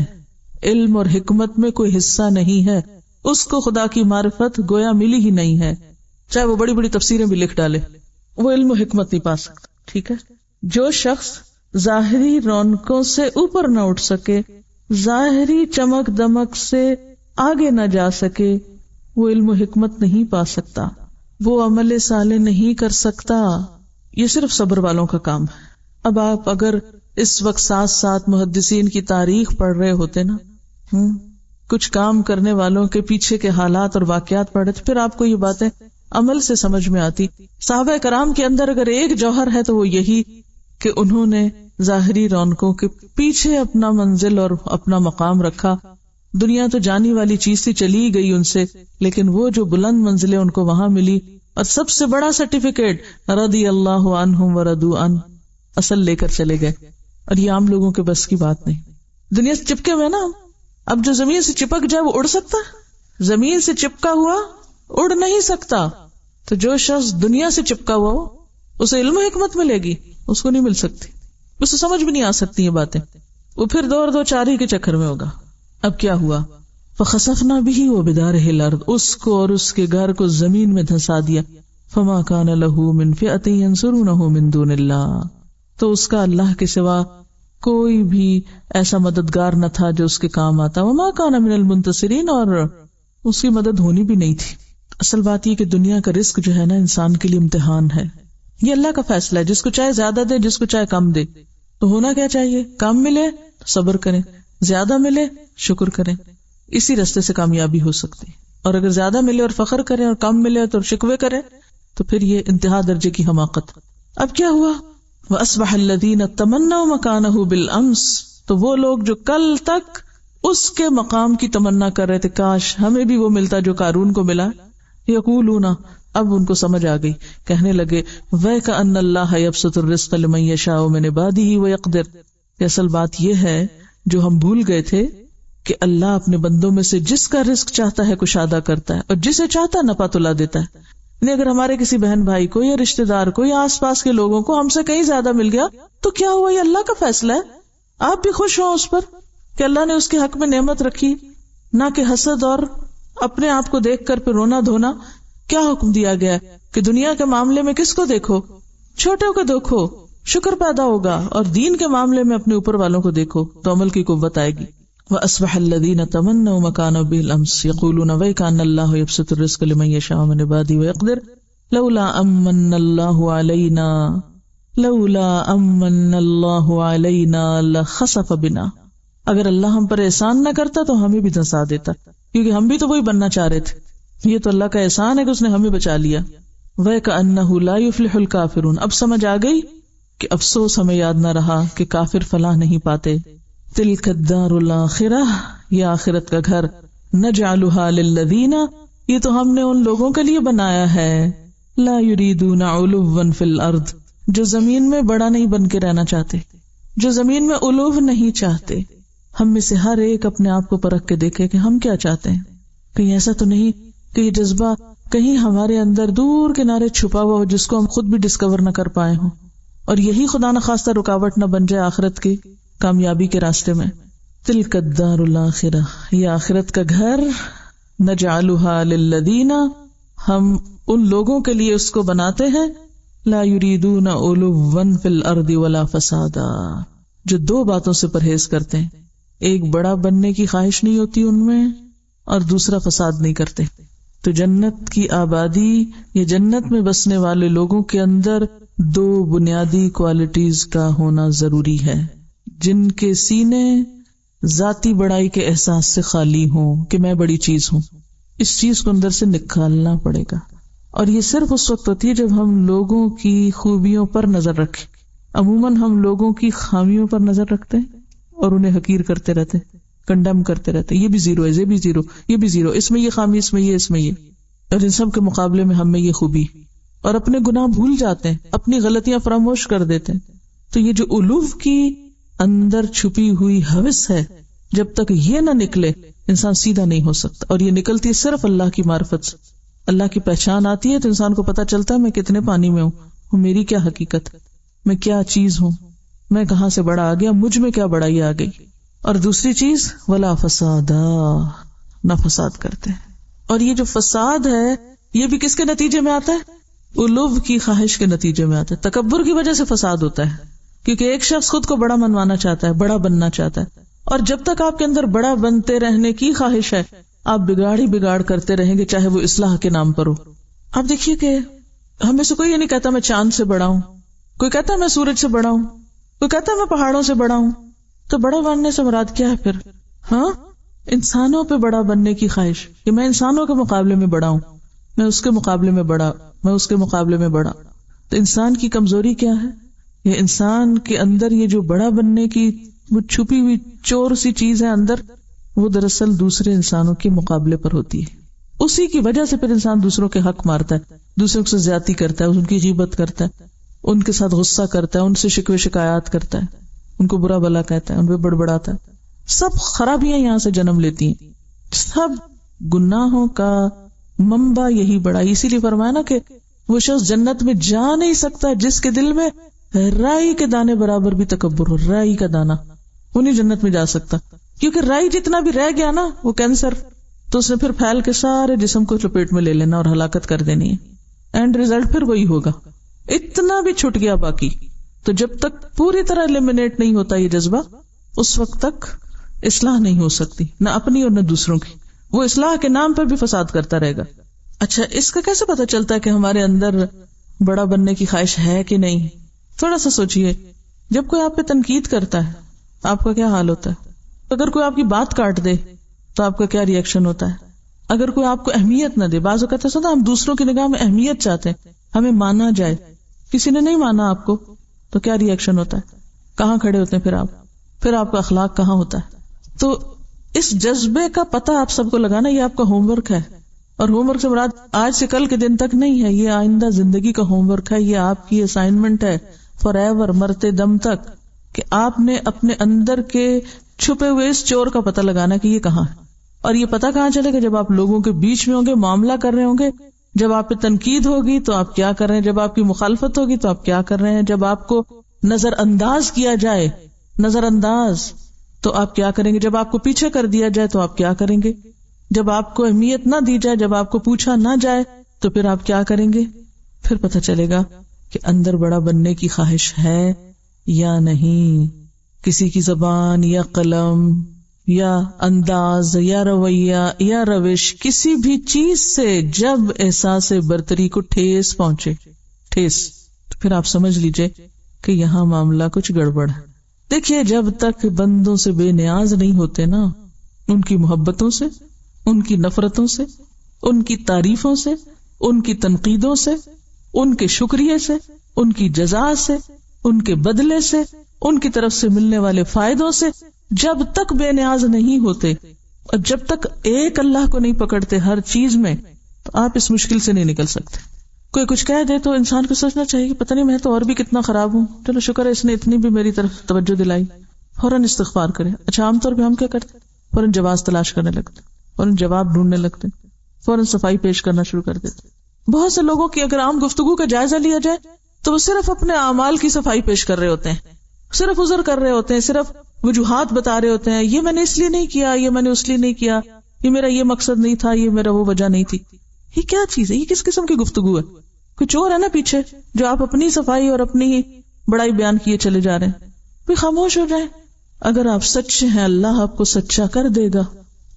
علم اور حکمت میں کوئی حصہ نہیں ہے، اس کو خدا کی معرفت گویا ملی ہی نہیں ہے، چاہے وہ بڑی بڑی تفسیریں بھی لکھ ڈالے، وہ علم و حکمت نہیں پا سکتا. ٹھیک ہے، جو شخص ظاہری رونقوں سے اوپر نہ اٹھ سکے، ظاہری چمک دمک سے آگے نہ جا سکے، وہ علم و حکمت نہیں پا سکتا، وہ عمل صالح نہیں کر سکتا. یہ صرف صبر والوں کا کام ہے. اب آپ اگر اس وقت ساتھ ساتھ محدثین کی تاریخ پڑھ رہے ہوتے نا، کچھ کام کرنے والوں کے پیچھے کے حالات اور واقعات پڑھ رہے تھے، پھر آپ کو یہ باتیں عمل سے سمجھ میں آتی. صحابہ کرام کے اندر اگر ایک جوہر ہے تو وہ یہی کہ انہوں نے ظاہری رونقوں کے پیچھے اپنا منزل اور اپنا مقام رکھا. دنیا تو جانی والی چیز تھی، چلی گئی ان سے، لیکن وہ جو بلند منزلیں ان کو وہاں ملی، اور سب سے بڑا سرٹیفکیٹ رضی اللہ عنہم ورضوا عنہ، اصل لے کر چلے گئے. اور یہ عام لوگوں کے بس کی بات نہیں. دنیا سے چپکے ہوئے نا، اب جو زمین سے چپک جائے وہ اڑ سکتا؟ زمین سے چپکا ہوا اڑ نہیں سکتا. تو جو شخص دنیا سے چپکا ہوا ہو اسے علم و حکمت ملے گی، اس کو نہیں مل سکتی، اسے سمجھ بھی نہیں آ سکتی یہ باتیں، وہ پھر دو چاری کے چکر میں ہوگا. اب کیا ہوا؟ فخسفنا به وبداره الارض، اس کو اور اس کے گھر کو زمین میں دھسا دیا. فما كان له من فئة ينصرونه من دون الله، تو اس کا اللہ کے سوا کوئی بھی ایسا مددگار نہ تھا جو اس کے کام آتا. وما كان من المنتصرین، اور اس کی مدد ہونی بھی نہیں تھی. اصل بات یہ کہ دنیا کا رزق جو ہے نا انسان کے لیے امتحان ہے. یہ اللہ کا فیصلہ ہے، جس کو چاہے زیادہ دے، جس کو چاہے کم دے. تو ہونا کیا چاہیے؟ کم ملے تو صبر کریں، زیادہ ملے شکر کریں، اسی راستے سے کامیابی ہو سکتی ہے. اور اگر زیادہ ملے اور فخر کریں، اور کم ملے تو شکوے کریں، تو پھر یہ انتہا درجے کی حماقت. اب کیا ہوا؟ وَأَصْبَحَ الَّذِينَ تَمَنَّوْا مَكَانَهُ بِالْأَمْسِ، تو وہ لوگ جو کل تک اس کے مقام کی تمنا کر رہے تھے، کاش ہمیں بھی وہ ملتا جو قارون کو ملا. یقولون، اب ان کو سمجھ آ گئی، کہنے لگے وَيْكَأَنَّ اللَّهَ يَبْسُطُ الرِّزْقَ لِمَن يَشَاءُ مِنْ عِبَادِهِ وَيَقْدِرُ. اصل بات یہ ہے جو ہم بھول گئے تھے کہ اللہ اپنے بندوں میں سے جس کا رزق چاہتا ہے کشادہ کرتا ہے اور جسے چاہتا ہے نپا تلا دیتا ہے. یعنی اگر ہمارے کسی بہن بھائی کو یا رشتے دار کو یا آس پاس کے لوگوں کو ہم سے کہیں زیادہ مل گیا تو کیا ہوا؟ یہ اللہ کا فیصلہ ہے. آپ بھی خوش ہوں اس پر کہ اللہ نے اس کے حق میں نعمت رکھی، نہ کہ حسد اور اپنے آپ کو دیکھ کر پھر رونا دھونا. کیا حکم دیا گیا ہے کہ دنیا کے معاملے میں کس کو دیکھو؟ چھوٹے کو دیکھو، شکر پیدا ہوگا، اور دین کے معاملے میں اپنے اوپر والوں کو دیکھو تو عمل کی قوت آئے گی. وَأَصْبَحَ الَّذِينَ تَمَنَّوْا مَكَانَهُ بِالْأَمْسِ يَقُولُونَ وَيْكَأَنَّ اللَّهَ يَبْسُطُ الرِّزْقَ لِمَن يَشَاءُ مِنْ عِبَادِهِ وَيَقْدِرُ لَوْلَا أَمَّنَّ اللَّهُ عَلَيْنَا لَخَسَفَ بِنَا. اگر اللہ ہم پر احسان نہ کرتا تو ہمیں بھی دھنسا دیتا، کیونکہ ہم بھی تو وہی بننا چاہ رہے تھے. یہ تو اللہ کا احسان ہے کہ اس نے ہمیں بچا لیا. وَيَكَأَنَّهُ لَا يُفْلِحُ الْكَافِرُونَ. اب سمجھ آ گئی کہ افسوس ہمیں یاد نہ رہا کہ کافر فلاح نہیں پاتے. تلک الدار الآخرہ، یہ آخرت کا گھر، نجعلها للذین، یہ تو ہم نے ان لوگوں کے لیے بنایا ہے، لا یریدون علوا فی الارض، جو زمین میں بڑا نہیں بن کے رہنا چاہتے، جو زمین میں علو نہیں چاہتے. ہم میں سے ہر ایک اپنے آپ کو پرکھ کے دیکھے کہ ہم کیا چاہتے ہیں. کہیں ایسا تو نہیں کہ یہ جذبہ کہیں ہمارے اندر دور کنارے چھپا ہوا ہو جس کو ہم خود بھی ڈسکور نہ کر پائے ہوں، اور یہی خدا نخواستہ رکاوٹ نہ بن جائے آخرت کی کامیابی کے راستے میں. تلک الدار الآخرہ، یہ آخرت کا گھر، نجعلها للذین، ہم ان لوگوں کے لیے اس کو بناتے ہیں، لا یریدون علوا فی الارض ولا فسادا، جو دو باتوں سے پرہیز کرتے ہیں، ایک بڑا بننے کی خواہش نہیں ہوتی ان میں، اور دوسرا فساد نہیں کرتے. تو جنت کی آبادی یا جنت میں بسنے والے لوگوں کے اندر دو بنیادی کوالٹیز کا ہونا ضروری ہے، جن کے سینے ذاتی بڑائی کے احساس سے خالی ہوں کہ میں بڑی چیز ہوں. اس چیز کو اندر سے نکالنا پڑے گا، اور یہ صرف اس وقت ہوتی ہے جب ہم لوگوں کی خوبیوں پر نظر رکھیں. عموماً ہم لوگوں کی خامیوں پر نظر رکھتے ہیں اور انہیں حقیر کرتے رہتے، کنڈم کرتے رہتے، یہ بھی زیرو ہے، یہ بھی زیرو، یہ بھی زیرو، اس میں یہ خامی، اس میں یہ، اس میں یہ، اور ان سب کے مقابلے میں ہم میں یہ خوبی، اور اپنے گناہ بھول جاتے ہیں، اپنی غلطیاں فراموش کر دیتے ہیں. تو یہ جو الوف کی اندر چھپی ہوئی ہوس ہے، جب تک یہ نہ نکلے انسان سیدھا نہیں ہو سکتا. اور یہ نکلتی ہے صرف اللہ کی معرفت سے. اللہ کی پہچان آتی ہے تو انسان کو پتا چلتا ہے میں کتنے پانی میں ہوں، میری کیا حقیقت، میں کیا چیز ہوں، میں کہاں سے بڑا آ گیا، مجھ میں کیا بڑائی آ گئی. اور دوسری چیز ولا فسادا، نہ فساد کرتے ہیں. اور یہ جو فساد ہے یہ بھی کس کے نتیجے میں آتا ہے؟ علو کی خواہش کے نتیجے میں آتا ہے. تکبر کی وجہ سے فساد ہوتا ہے، کیونکہ ایک شخص خود کو بڑا منوانا چاہتا ہے، بڑا بننا چاہتا ہے، اور جب تک آپ کے اندر بڑا بنتے رہنے کی خواہش ہے آپ بگاڑ ہی بگاڑ کرتے رہیں گے، چاہے وہ اصلاح کے نام پر ہو. آپ دیکھیے کہ ہمیں سے کوئی یہ نہیں کہتا میں چاند سے بڑا ہوں، کوئی کہتا ہے میں سورج سے بڑا ہوں، کوئی کہتا ہے میں پہاڑوں سے بڑا ہوں. تو بڑا بننے سے مراد کیا ہے پھر؟ ہاں، انسانوں پہ بڑا بننے کی خواہش کہ میں انسانوں کے مقابلے میں بڑا ہوں، میں اس کے مقابلے میں بڑا، میں اس کے مقابلے میں بڑا. تو انسان کی کمزوری کیا ہے؟ یہ انسان کے اندر یہ جو بڑا بننے کی وہ چھپی ہوئی چور سی چیز ہے اندر، وہ دراصل دوسرے انسانوں کے مقابلے پر ہوتی ہے. اسی کی وجہ سے پھر انسان دوسروں کے حق مارتا ہے، دوسروں سے زیادتی کرتا ہے، ان کی غیبت کرتا ہے، ان کے ساتھ غصہ کرتا ہے، ان سے شکوے شکایات کرتا ہے، ان کو برا بلا کہتا ہے، ان پہ بڑبڑاتا ہے. سب خرابیاں یہاں سے جنم لیتی ہیں، سب گناہوں کا منبع یہی بڑا. اسی لیے فرمایا نا کہ وہ شخص جنت میں جا نہیں سکتا جس کے دل میں رائی کے دانے برابر بھی تکبر ہو. رائی کا دانا وہ نہیں جنت میں جا سکتا، کیونکہ رائی جتنا بھی رہ گیا نا وہ کینسر، تو اس نے پھر پھیل کے سارے جسم کو لپیٹ میں لے لینا اور ہلاکت کر دینی ہے. اینڈ ریزلٹ پھر وہی ہوگا، اتنا بھی چھٹ گیا باقی. تو جب تک پوری طرح ایلیمنیٹ نہیں ہوتا یہ جذبہ، اس وقت تک اصلاح نہیں ہو سکتی، نہ اپنی اور نہ دوسروں کی. وہ اصلاح کے نام پر بھی فساد کرتا رہے گا. اچھا، اس کا کیسے پتا چلتا ہے کہ ہمارے اندر بڑا بننے کی خواہش ہے کہ نہیں؟ تھوڑا سا سوچئے، جب کوئی آپ پہ تنقید کرتا ہے آپ کا کیا حال ہوتا ہے؟ اگر کوئی آپ کی بات کاٹ دے تو آپ کا کیا ری ایکشن ہوتا ہے؟ اگر کوئی آپ کو اہمیت نہ دے، بعض اوقات ایسا ہوتا ہے ہم دوسروں کی نگاہ میں اہمیت چاہتے ہیں، ہمیں مانا جائے. کسی نے نہیں مانا آپ کو تو کیا ری ایکشن ہوتا ہے؟ کہاں کھڑے ہوتے ہیں پھر آپ کا اخلاق کہاں ہوتا ہے؟ تو اس جذبے کا پتہ آپ سب کو لگانا یہ آپ کا ہوم ورک ہے. اور ہوم ورک سے مراد آج سے کل کے دن تک نہیں ہے، یہ آئندہ زندگی کا ہوم ورک ہے. یہ آپ کی اسائنمنٹ ہے فار ایور، مرتے دم تک، کہ آپ نے اپنے اندر کے چھپے ہوئے اس چور کا پتہ لگانا کہ یہ کہاں ہے. اور یہ پتہ کہاں چلے گا؟ جب آپ لوگوں کے بیچ میں ہوں گے، معاملہ کر رہے ہوں گے، جب آپ پہ تنقید ہوگی تو آپ کیا کر رہے ہیں، جب آپ کی مخالفت ہوگی تو آپ کیا کر رہے ہیں، جب آپ کو نظر انداز کیا جائے، نظر انداز، تو آپ کیا کریں گے، جب آپ کو پیچھے کر دیا جائے تو آپ کیا کریں گے، جب آپ کو اہمیت نہ دی جائے، جب آپ کو پوچھا نہ جائے تو پھر آپ کیا کریں گے. پھر پتہ چلے گا کہ اندر بڑا بننے کی خواہش ہے یا نہیں. کسی کی زبان یا قلم یا انداز یا رویہ یا روش، کسی بھی چیز سے جب احساس برتری کو ٹھیس پہنچے، تو پھر آپ سمجھ لیجئے کہ یہاں معاملہ کچھ گڑبڑ ہے. دیکھیے، جب تک بندوں سے بے نیاز نہیں ہوتے نا، ان کی محبتوں سے، ان کی نفرتوں سے، ان کی تعریفوں سے، ان کی تنقیدوں سے، ان کے شکریہ سے، ان کی جزا سے، ان کے بدلے سے، ان کی طرف سے ملنے والے فائدوں سے، جب تک بے نیاز نہیں ہوتے اور جب تک ایک اللہ کو نہیں پکڑتے ہر چیز میں، تو آپ اس مشکل سے نہیں نکل سکتے. کوئی کچھ کہہ دے تو انسان کو سوچنا چاہیے کہ پتہ نہیں میں تو اور بھی کتنا خراب ہوں، چلو شکر ہے اس نے اتنی بھی میری طرف توجہ دلائی، فوراً استغفار کرے. اچھا، عام طور پہ ہم کیا کرتے؟ فوراً جواز تلاش کرنے لگتے، فوراً جواب ڈھونڈنے لگتے، فوراً صفائی پیش کرنا شروع کر دیتے. بہت سے لوگوں کی اگر عام گفتگو کا جائزہ لیا جائے تو وہ صرف اپنے اعمال کی صفائی پیش کر رہے ہوتے ہیں، صرف عذر کر رہے ہوتے ہیں، صرف وجوہات بتا رہے ہوتے ہیں، یہ میں نے اس لیے نہیں کیا، یہ میں نے اس لیے نہیں کیا، یہ میرا یہ مقصد نہیں تھا، یہ میرا وہ وجہ نہیں تھی. یہ کیا چیز ہے؟ یہ کس قسم کی گفتگو ہے؟ کچھ اور ہے نا پیچھے جو آپ اپنی صفائی اور اپنی بڑائی بیان کیے چلے جا رہے ہیں. کوئی خاموش ہو جائے. اگر آپ سچے ہیں اللہ آپ کو سچا کر دے گا.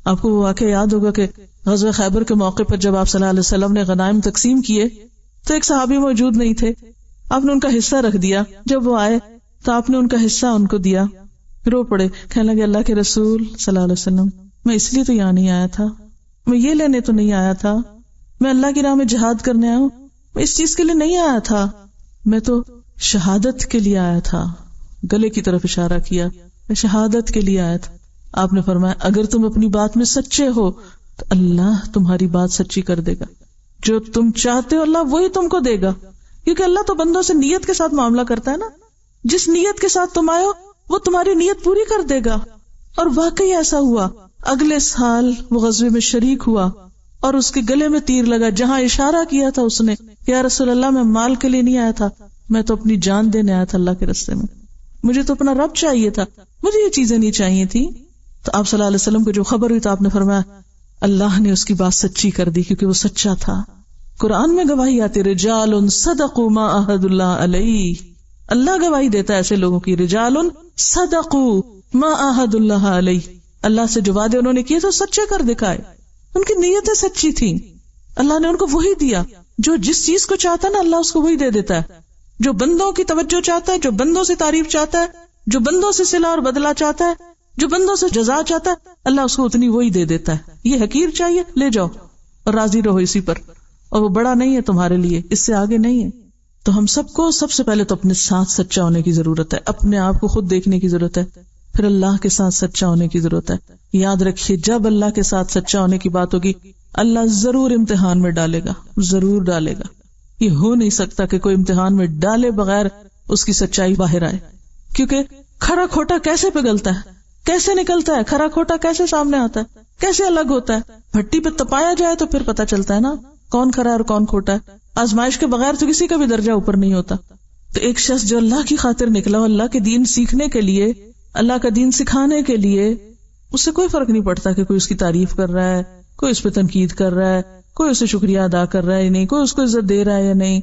آپ کو وہ واقعہ یاد ہوگا کہ غزوہ خیبر کے موقع پر جب آپ صلی اللہ علیہ وسلم نے غنائم تقسیم کیے تو ایک صحابی موجود نہیں تھے. آپ نے ان کا حصہ رکھ دیا. جب وہ آئے تو آپ نے ان کا حصہ ان کو دیا. رو پڑے، کہنے لگے اللہ کے رسول صلی اللہ علیہ وسلم، میں اس لیے تو یہاں نہیں آیا تھا، میں یہ لینے تو نہیں آیا تھا، میں اللہ کی راہ میں جہاد کرنے آیا ہوں، میں اس چیز کے لیے نہیں آیا تھا، میں تو شہادت کے لیے آیا تھا. گلے کی طرف اشارہ کیا، میں شہادت کے لیے آیا تھا. آپ نے فرمایا اگر تم اپنی بات میں سچے ہو تو اللہ تمہاری بات سچی کر دے گا. جو تم چاہتے ہو اللہ وہی تم کو دے گا، کیونکہ اللہ تو بندوں سے نیت کے ساتھ معاملہ کرتا ہے نا. جس نیت کے ساتھ تم آئے ہو وہ تمہاری نیت پوری کر دے گا. اور واقعی ایسا ہوا. اگلے سال وہ غزوے میں شریک ہوا اور اس کے گلے میں تیر لگا. جہاں اشارہ کیا تھا اس نے کہ یا رسول اللہ میں مال کے لیے نہیں آیا تھا، میں تو اپنی جان دینے آیا تھا اللہ کے راستے میں، مجھے تو اپنا رب چاہیے تھا، مجھے یہ چیزیں نہیں چاہیے تھی. تو آپ صلی اللہ علیہ وسلم کو جو خبر ہوئی تو آپ نے فرمایا اللہ نے اس کی بات سچی کر دی کیونکہ وہ سچا تھا. قرآن میں گواہی آتی رجال صدقوا ما عہد اللہ علیہ. اللہ گواہی دیتا ہے ایسے لوگوں کی، رجال صدقوا ما عہد اللہ علیہ. اللہ سے جو وعدے انہوں نے کیے تو سچے کر دکھائے، ان کی نیتیں سچی تھیں. اللہ نے ان کو وہی دیا. جو جس چیز کو چاہتا ہے نا اللہ اس کو وہی دے دیتا ہے. جو بندوں کی توجہ چاہتا ہے، جو بندوں سے تعریف چاہتا ہے، جو بندوں سے صلہ اور بدلہ چاہتا ہے، جو بندوں سے جزا چاہتا ہے، اللہ اس کو اتنی وہی دے دیتا ہے. یہ حقیر چاہیے لے جاؤ اور راضی رہو اسی پر، اور وہ بڑا نہیں ہے تمہارے لیے، اس سے آگے نہیں ہے. تو ہم سب کو سب سے پہلے تو اپنے ساتھ سچا ہونے کی ضرورت ہے، اپنے آپ کو خود دیکھنے کی ضرورت ہے، پھر اللہ کے ساتھ سچا ہونے کی ضرورت ہے. یاد رکھیے جب اللہ کے ساتھ سچا ہونے کی بات ہوگی اللہ ضرور امتحان میں ڈالے گا، ضرور ڈالے گا. یہ ہو نہیں سکتا کہ کوئی امتحان میں ڈالے بغیر اس کی سچائی باہر آئے، کیونکہ کھرا کھوٹا کیسے پگھلتا ہے، کیسے نکلتا ہے، کھرا کھوٹا کیسے سامنے آتا ہے، کیسے الگ ہوتا ہے. بھٹی پہ تپایا جائے تو پھر پتہ چلتا ہے نا کون کھرا ہے اور کون کھوٹا ہے. آزمائش کے بغیر تو کسی کا بھی درجہ اوپر نہیں ہوتا. تو ایک شخص جو اللہ کی خاطر نکلا ہو، اللہ کے دین سیکھنے کے لیے، اللہ کا دین سکھانے کے لیے، اس سے کوئی فرق نہیں پڑتا کہ کوئی اس کی تعریف کر رہا ہے، کوئی اس پہ تنقید کر رہا ہے، کوئی اسے شکریہ ادا کر رہا ہے یا نہیں، کوئی اس کو عزت دے رہا ہے یا نہیں،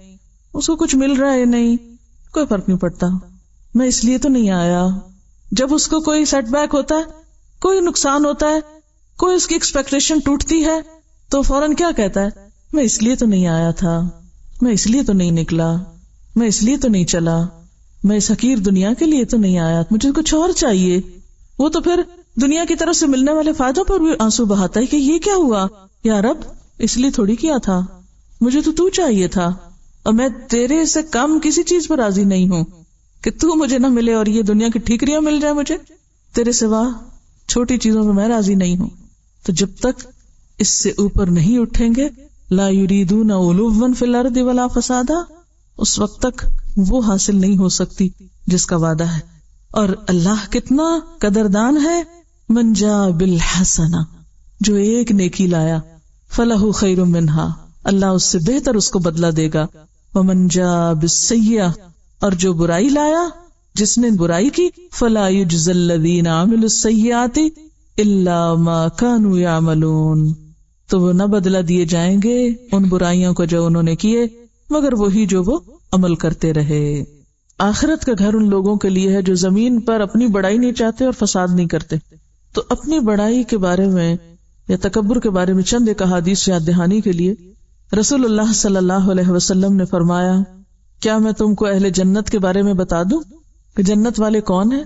اس کو کچھ مل رہا ہے یا نہیں، کوئی فرق نہیں پڑتا. میں اس لیے تو نہیں آیا. جب اس کو کوئی سیٹ بیک ہوتا ہے، کوئی نقصان ہوتا ہے، کوئی اس کی ایکسپیکٹیشن ٹوٹتی ہے تو فوراً کیا کہتا ہے، میں اس لیے تو نہیں آیا تھا، میں اس لیے تو نہیں نکلا، میں اس لیے تو نہیں چلا، میں اس حقیر دنیا کے لیے تو نہیں آیا، مجھے کچھ اور چاہیے. وہ تو پھر دنیا کی طرف سے ملنے والے فائدوں پر بھی آنسو بہاتا ہے کہ یہ کیا ہوا، یا رب اس لیے تھوڑی کیا تھا، مجھے تو چاہیے تھا. اور میں تیرے سے کم کسی چیز پر راضی نہیں ہوں کہ تو مجھے نہ ملے اور یہ دنیا کی ٹھیکریاں مل جائے مجھے، تیرے سوا چھوٹی چیزوں پر میں راضی نہیں ہوں. تو جب تک اس سے اوپر نہیں اٹھیں گے، لا یریدون علوا فی الارض ولا فسادا، اس وقت تک وہ حاصل نہیں ہو سکتی جس کا وعدہ ہے. اور اللہ کتنا قدردان ہے، من جاء بالحسنہ، جو ایک نیکی لایا، فلہ خیر منہا، اللہ اس سے بہتر اس کو بدلہ دے گا. ومن جاء بالسیئہ، اور جو برائی لایا، جس نے برائی کی، فلا یجزی الذین عملوا السیئات الا ما كانوا يعملون، تو وہ نہ بدلہ دیے جائیں گے ان برائیوں کو جو انہوں نے کیے مگر وہی جو وہ عمل کرتے رہے. آخرت کا گھر ان لوگوں کے لیے ہے جو زمین پر اپنی بڑائی نہیں چاہتے اور فساد نہیں کرتے. تو اپنی بڑائی کے بارے میں یا تکبر کے بارے میں چند ایک احادیث یاد دہانی کے لیے رسول اللہ صلی اللہ علیہ وسلم نے فرمایا، کیا میں تم کو اہل جنت کے بارے میں بتا دوں کہ جنت والے کون ہیں؟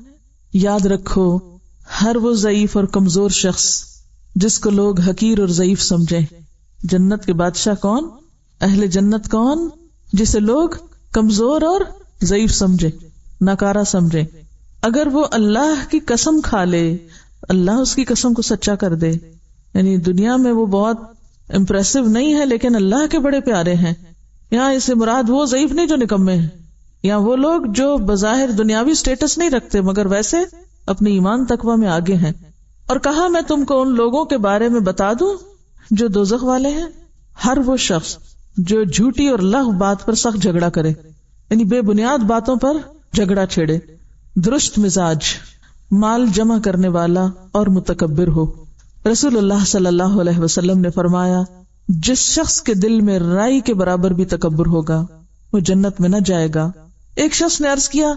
یاد رکھو، ہر وہ ضعیف اور کمزور شخص جس کو لوگ حقیر اور ضعیف سمجھیں. جنت کے بادشاہ کون؟ اہل جنت کون؟ جسے لوگ کمزور اور ضعیف سمجھے، ناکارہ سمجھے. اگر وہ اللہ کی قسم کھا لے، اللہ اس کی قسم کو سچا کر دے، یعنی دنیا میں وہ بہت امپریسو نہیں ہے لیکن اللہ کے بڑے پیارے ہیں. یہاں اسے مراد وہ ضعیف نہیں جو نکمے ہیں، یا وہ لوگ جو بظاہر دنیاوی سٹیٹس نہیں رکھتے مگر ویسے اپنے ایمان تقوی میں آگے ہیں. اور کہا میں تم کو ان لوگوں کے بارے میں بتا دوں جو دوزخ والے ہیں، ہر وہ شخص جو جھوٹی اور لغو بات پر سخت جھگڑا کرے، یعنی بے بنیاد باتوں پر جھگڑا چھیڑے، درست مزاج، مال جمع کرنے والا اور متکبر ہو. رسول اللہ صلی اللہ علیہ وسلم نے فرمایا، جس شخص کے دل میں رائی کے برابر بھی تکبر ہوگا وہ جنت میں نہ جائے گا. ایک شخص نے عرض کیا،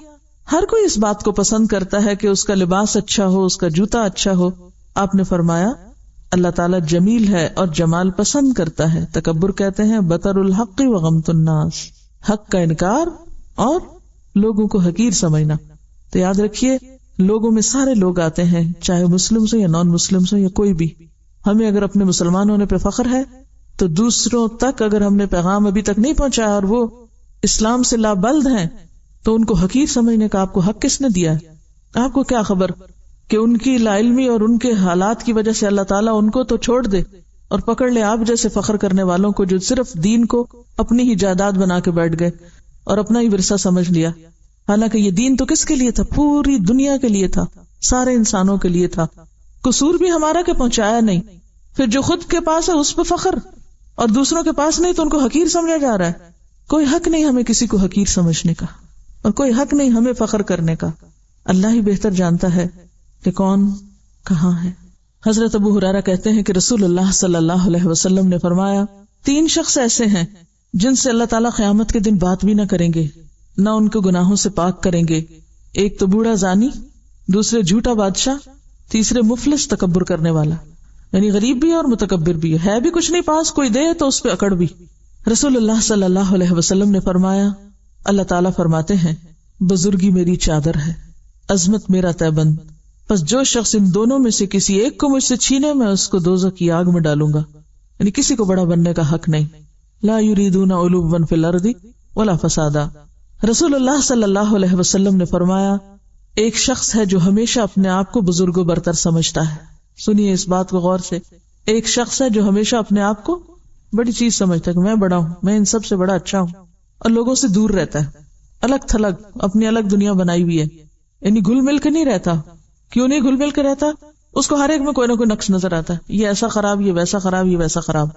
ہر کوئی اس بات کو پسند کرتا ہے کہ اس کا لباس اچھا ہو، اس کا جوتا اچھا ہو. آپ نے فرمایا، اللہ تعالیٰ جمیل ہے اور جمال پسند کرتا ہے. تکبر کہتے ہیں بطر الحق و غمط الناس، حق کا انکار اور لوگوں کو حقیر سمجھنا. تو یاد رکھیے، لوگوں میں سارے لوگ آتے ہیں، چاہے مسلم ہو یا نان مسلم ہو یا کوئی بھی. ہمیں اگر اپنے مسلمان ہونے پہ فخر ہے تو دوسروں تک اگر ہم نے پیغام ابھی تک نہیں پہنچایا اور وہ اسلام سے لابلد ہیں تو ان کو حقیر سمجھنے کا آپ کو حق کس نے دیا ہے؟ آپ کو کیا خبر کہ ان کی لا علمی اور ان کے حالات کی وجہ سے اللہ تعالیٰ ان کو تو چھوڑ دے اور پکڑ لے آپ جیسے فخر کرنے والوں کو جو صرف دین کو اپنی ہی جائیداد بنا کے بیٹھ گئے اور اپنا ہی ورثہ سمجھ لیا. حالانکہ یہ دین تو کس کے لیے تھا؟ پوری دنیا کے لیے تھا، سارے انسانوں کے لیے تھا. قصور بھی ہمارا کہ پہنچایا نہیں. پھر جو خود کے پاس ہے اس پہ فخر اور دوسروں کے پاس نہیں تو ان کو حقیر سمجھا جا رہا ہے. کوئی حق نہیں ہمیں کسی کو حقیر سمجھنے کا اور کوئی حق نہیں ہمیں فخر کرنے کا. اللہ ہی بہتر جانتا ہے کہ کون کہاں ہے. حضرت ابو ہریرہ کہتے ہیں کہ رسول اللہ صلی اللہ علیہ وسلم نے فرمایا، 3 شخص ایسے ہیں جن سے اللہ تعالیٰ قیامت کے دن بات بھی نہ کریں گے، نہ ان کو گناہوں سے پاک کریں گے. ایک تو بوڑھا زانی، دوسرے جھوٹا بادشاہ، تیسرے مفلس تکبر کرنے والا، یعنی غریب بھی اور متکبر بھی ہے بھی کچھ نہیں پاس، کوئی دے تو اس پہ اکڑ بھی. رسول اللہ صلی اللہ علیہ وسلم نے فرمایا، اللہ تعالیٰ فرماتے ہیں، بزرگی میری چادر ہے، عظمت میرا تہبند، پس جو شخص ان دونوں میں سے کسی ایک کو مجھ سے چھینے میں اس کو دوزخ کی آگ میں ڈالوں گا. یعنی کسی کو بڑا بننے کا حق نہیں. لا یریدون علوا فی الارض ولا فسادا. رسول اللہ صلی اللہ علیہ وسلم نے فرمایا، ایک شخص ہے جو ہمیشہ اپنے آپ کو بزرگ و برتر سمجھتا ہے. سنیے اس بات کو غور سے. ایک شخص ہے جو ہمیشہ اپنے آپ کو بڑی چیز سمجھتا ہے کہ میں بڑا ہوں، میں ان سب سے بڑا اچھا ہوں، اور لوگوں سے دور رہتا ہے، الگ تھلگ اپنی الگ دنیا بنائی ہوئی ہے. یعنی گھل مل کے نہیں رہتا. کیوں نہیں گھل مل کے رہتا؟ اس کو ہر ایک میں کوئی نہ کوئی نقص نظر آتا ہے، یہ ایسا خراب، یہ ویسا خراب، یہ ویسا خراب.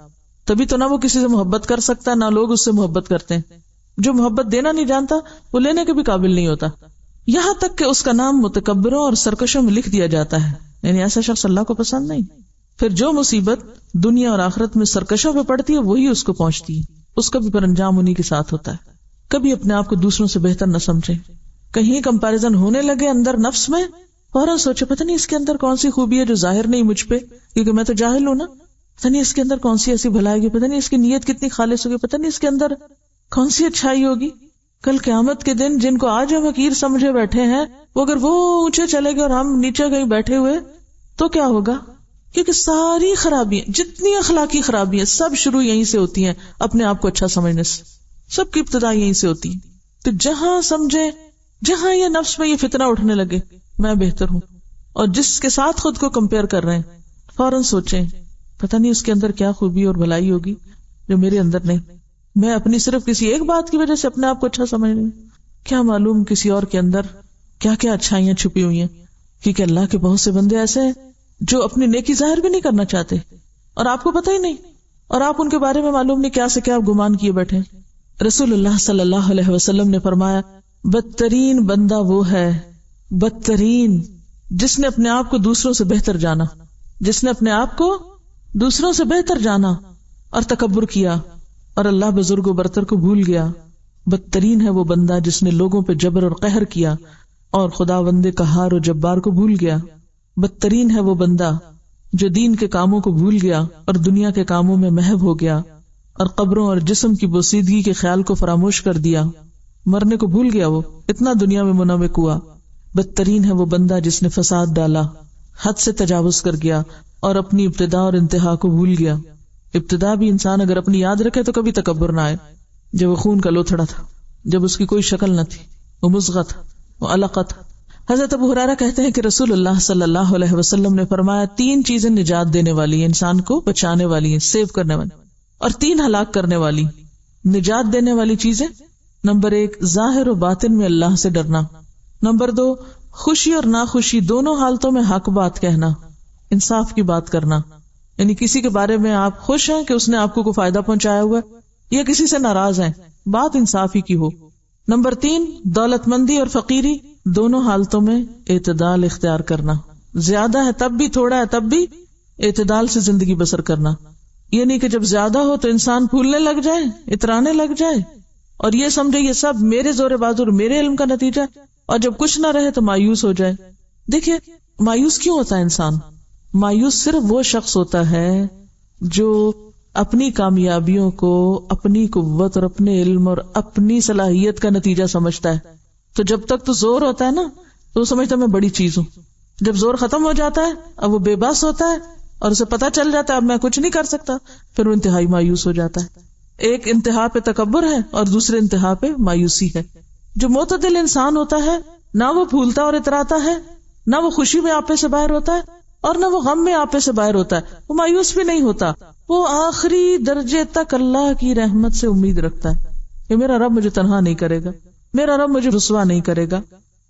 تبھی تو نہ وہ کسی سے محبت کر سکتا، نہ لوگ اس سے محبت کرتے ہیں. جو محبت دینا نہیں جانتا وہ لینے کے بھی قابل نہیں ہوتا. یہاں تک کہ اس کا نام متکبروں اور سرکشوں میں لکھ دیا جاتا ہے. یعنی ایسا شخص اللہ کو پسند نہیں. پھر جو مصیبت دنیا اور آخرت میں سرکشوں پہ پڑتی ہے وہی اس کو پہنچتی ہے، اس کا بھی پر انجام انہی کے ساتھ ہوتا ہے. کبھی اپنے آپ کو دوسروں سے بہتر نہ سمجھے. کہیں کمپیریزن ہونے لگے اندر نفس میں، فوراً سوچے پتہ نہیں اس کے اندر کون سی خوبی ہے جو ظاہر نہیں مجھ پہ، کیونکہ میں تو جاہل ہوں نا. پتہ نہیں اس کے اندر کون سی ایسی بھلائی ہے، پتہ نہیں اس کی نیت کتنی خالص ہوگی، پتہ نہیں اس کے اندر کون سی اچھائی ہوگی. کل قیامت کے دن جن کو آج ہم حقیر سمجھے بیٹھے ہیں وہ اگر وہ اونچے چلے گئے اور ہم نیچے کہیں بیٹھے ہوئے تو کیا ہوگا؟ کیونکہ ساری خرابیاں، جتنی اخلاقی خرابیاں، سب شروع یہیں سے ہوتی ہیں، اپنے آپ کو اچھا سمجھنے سے. سب کی ابتدا یہیں سے ہوتی ہے. تو جہاں سمجھے، جہاں یہ نفس میں یہ فتنہ اٹھنے لگے میں بہتر ہوں، اور جس کے ساتھ خود کو کمپیئر کر رہے ہیں، فوراً سوچیں پتہ نہیں اس کے اندر کیا خوبی اور بھلائی ہوگی جو میرے اندر نہیں. میں اپنی صرف کسی ایک بات کی وجہ سے اپنے آپ کو اچھا سمجھ رہی ہوں، کیا معلوم کسی اور کے اندر کیا کیا اچھائیاں چھپی ہوئی ہیں. کیونکہ اللہ کے بہت سے بندے ایسے ہیں جو اپنی نیکی ظاہر بھی نہیں کرنا چاہتے اور آپ کو پتہ ہی نہیں، اور آپ ان کے بارے میں معلوم نہیں کیا سے کیا گمان کیے بیٹھے. رسول اللہ صلی اللہ علیہ وسلم نے فرمایا بدترین بندہ وہ ہے، بدترین، جس نے اپنے آپ کو دوسروں سے بہتر جانا، جس نے اپنے آپ کو دوسروں سے بہتر جانا اور تکبر کیا اور اللہ بزرگ و برتر کو بھول گیا. بدترین ہے وہ بندہ جس نے لوگوں پہ جبر اور قہر کیا اور خداوند قہار و جبار کو بھول گیا. بدترین ہے وہ بندہ جو دین کے کاموں کو بھول گیا اور دنیا کے کاموں میں محو ہو گیا اور قبروں اور جسم کی بوسیدگی کے خیال کو فراموش کر دیا. مرنے کو بھول گیا، وہ اتنا دنیا میں منغمک ہوا. بدترین ہے وہ بندہ جس نے فساد ڈالا، حد سے تجاوز کر گیا اور اپنی ابتدا اور انتہا کو بھول گیا. ابتدا بھی انسان اگر اپنی یاد رکھے تو کبھی تکبر نہ آئے. جب وہ خون کا لوتھڑا تھا، جب اس کی کوئی شکل نہ تھی، وہ مضغہ تھا، وہ علقہ تھا. حضرت ابو ہریرہ کہتے ہیں کہ رسول اللہ صلی اللہ علیہ وسلم نے فرمایا 3 چیزیں نجات دینے والی ہیں، انسان کو بچانے والی ہیں، سیو کرنے والی، اور 3 ہلاک کرنے والی. نجات دینے والی چیزیں، نمبر 1 ظاہر و باطن میں اللہ سے ڈرنا، نمبر 2 خوشی اور ناخوشی دونوں حالتوں میں حق بات کہنا، انصاف کی بات کرنا، یعنی کسی کے بارے میں آپ خوش ہیں کہ اس نے آپ کو کوئی فائدہ پہنچایا ہوا ہے یا کسی سے ناراض ہیں، بات انصاف ہی کی ہو. نمبر 3 دولت مندی اور فقیری دونوں حالتوں میں اعتدال اختیار کرنا، زیادہ ہے تب بھی، تھوڑا ہے تب بھی، اعتدال سے زندگی بسر کرنا. یہ نہیں کہ جب زیادہ ہو تو انسان پھولنے لگ جائے، اترانے لگ جائے اور یہ سمجھے یہ سب میرے زور بازو اور میرے علم کا نتیجہ، اور جب کچھ نہ رہے تو مایوس ہو جائے. دیکھیے مایوس کیوں ہوتا ہے انسان؟ مایوس صرف وہ شخص ہوتا ہے جو اپنی کامیابیوں کو اپنی قوت اور اپنے علم اور اپنی صلاحیت کا نتیجہ سمجھتا ہے. تو جب تک تو زور ہوتا ہے نا تو وہ سمجھتا ہے میں بڑی چیز ہوں. جب زور ختم ہو جاتا ہے اب وہ بے بس ہوتا ہے اور اسے پتہ چل جاتا ہے اب میں کچھ نہیں کر سکتا، پھر وہ انتہائی مایوس ہو جاتا ہے. ایک انتہا پہ تکبر ہے اور دوسرے انتہا پہ مایوسی ہے. جو معتدل انسان ہوتا ہے نہ وہ پھولتا اور اتراتا ہے، نہ وہ خوشی میں آپے سے باہر ہوتا ہے اور نہ وہ غم میں آپے سے باہر ہوتا ہے. وہ مایوس بھی نہیں ہوتا، وہ آخری درجے تک اللہ کی رحمت سے امید رکھتا ہے کہ میرا رب مجھے تنہا نہیں کرے گا، میرا رب مجھے رسوا نہیں کرے گا،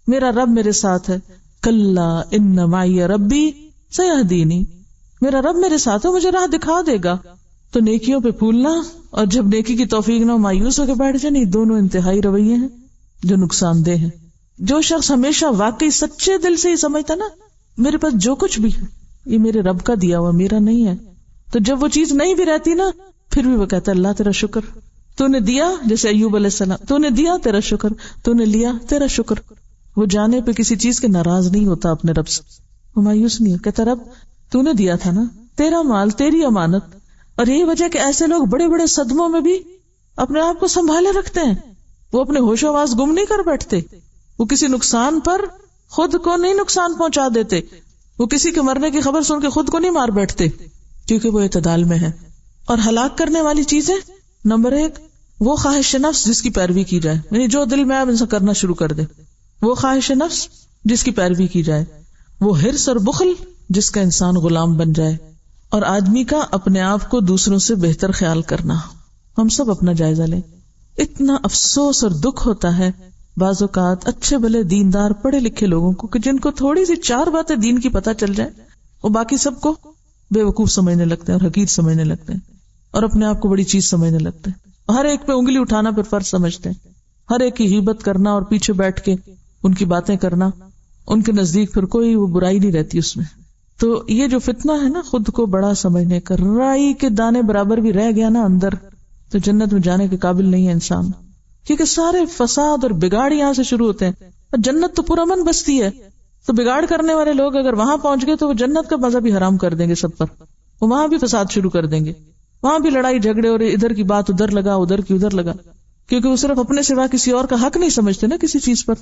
میرا رب میرے ساتھ ہے. کلا ان معی ربی سیہدینی، میرا رب میرے ساتھ ہے، مجھے راہ دکھا دے گا. تو نیکیوں پہ پھولنا اور جب نیکی کی توفیق نہ ہو مایوس ہو کے بیٹھ جائے، نہیں، دونوں انتہائی رویے ہیں جو نقصان دہ ہیں. جو شخص ہمیشہ واقعی سچے دل سے ہی سمجھتا نا میرے پاس جو کچھ بھی ہے یہ میرے رب کا دیا ہوا، میرا نہیں ہے، تو جب وہ چیز نہیں بھی رہتی نا پھر بھی وہ کہتا ہے اللہ تیرا شکر، تو نے دیا. جیسے ایوب علیہ السلام، تو نے دیا تیرا شکر، تو نے لیا تیرا شکر. وہ جانے پہ کسی چیز کے ناراض نہیں ہوتا اپنے رب سے، وہ مایوس نہیں ہے، کہتا رب تو نے دیا تھا نا، تیرا مال، تیری امانت. اور یہی وجہ کہ ایسے لوگ بڑے بڑے صدموں میں بھی اپنے آپ کو سنبھالے رکھتے ہیں. وہ اپنے ہوش و آواز گم نہیں کر بیٹھتے، وہ کسی نقصان پر خود کو نہیں نقصان پہنچا دیتے، وہ کسی کے مرنے کی خبر سن کے خود کو نہیں مار بیٹھتے، کیونکہ وہ اعتدال میں ہے. اور ہلاک کرنے والی چیزیں، نمبر 1 وہ خواہش نفس جس کی پیروی کی جائے، یعنی جو دل میں اب انسان کرنا شروع کر دے، وہ خواہش نفس جس کی پیروی کی جائے، وہ حرص اور بخل جس کا انسان غلام بن جائے، اور آدمی کا اپنے آپ کو دوسروں سے بہتر خیال کرنا. ہم سب اپنا جائزہ لیں. اتنا افسوس اور دکھ ہوتا ہے بعض اوقات اچھے بھلے دیندار پڑھے لکھے لوگوں کو کہ جن کو تھوڑی سی 4 باتیں دین کی پتہ چل جائے وہ باقی سب کو بے وقوف سمجھنے لگتے ہیں اور حقیر سمجھنے لگتے ہیں اور اپنے آپ کو بڑی چیز سمجھنے لگتے ہیں. ہر ایک پہ انگلی اٹھانا پھر فرض سمجھتے ہیں، ہر ایک کی غیبت کرنا اور پیچھے بیٹھ کے ان کی باتیں کرنا، ان کے نزدیک پھر کوئی وہ برائی نہیں رہتی اس میں. تو یہ جو فتنہ ہے نا خود کو بڑا سمجھنے کا، رائی کے دانے برابر بھی رہ گیا نا اندر تو جنت میں جانے کے قابل نہیں ہے انسان، کیونکہ سارے فساد اور بگاڑ یہاں سے شروع ہوتے ہیں. اور جنت تو پورا من بستی ہے، تو بگاڑ کرنے والے لوگ اگر وہاں پہنچ گئے تو وہ جنت کا مزہ بھی حرام کر دیں گے سب پر، وہ وہاں بھی فساد شروع کر دیں گے، وہاں بھی لڑائی جھگڑے اور ادھر کی بات ادھر لگا ادھر کی ادھر لگا، کیونکہ وہ صرف اپنے سوا کسی اور کا حق نہیں سمجھتے نا کسی چیز پر.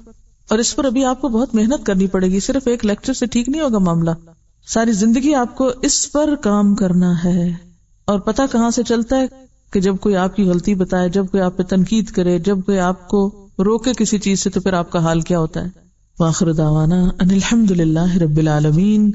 اور اس پر ابھی آپ کو بہت محنت کرنی پڑے گی، صرف ایک لیکچر سے ٹھیک نہیں ہوگا معاملہ، ساری زندگی آپ کو اس پر کام کرنا ہے. اور پتہ کہاں سے چلتا ہے کہ جب کوئی آپ کی غلطی بتائے، جب کوئی آپ پہ تنقید کرے، جب کوئی آپ کو روکے کسی چیز سے، تو پھر آپ کا حال کیا ہوتا ہے؟ وآخر دعوانا ان الحمد للہ رب العالمین۔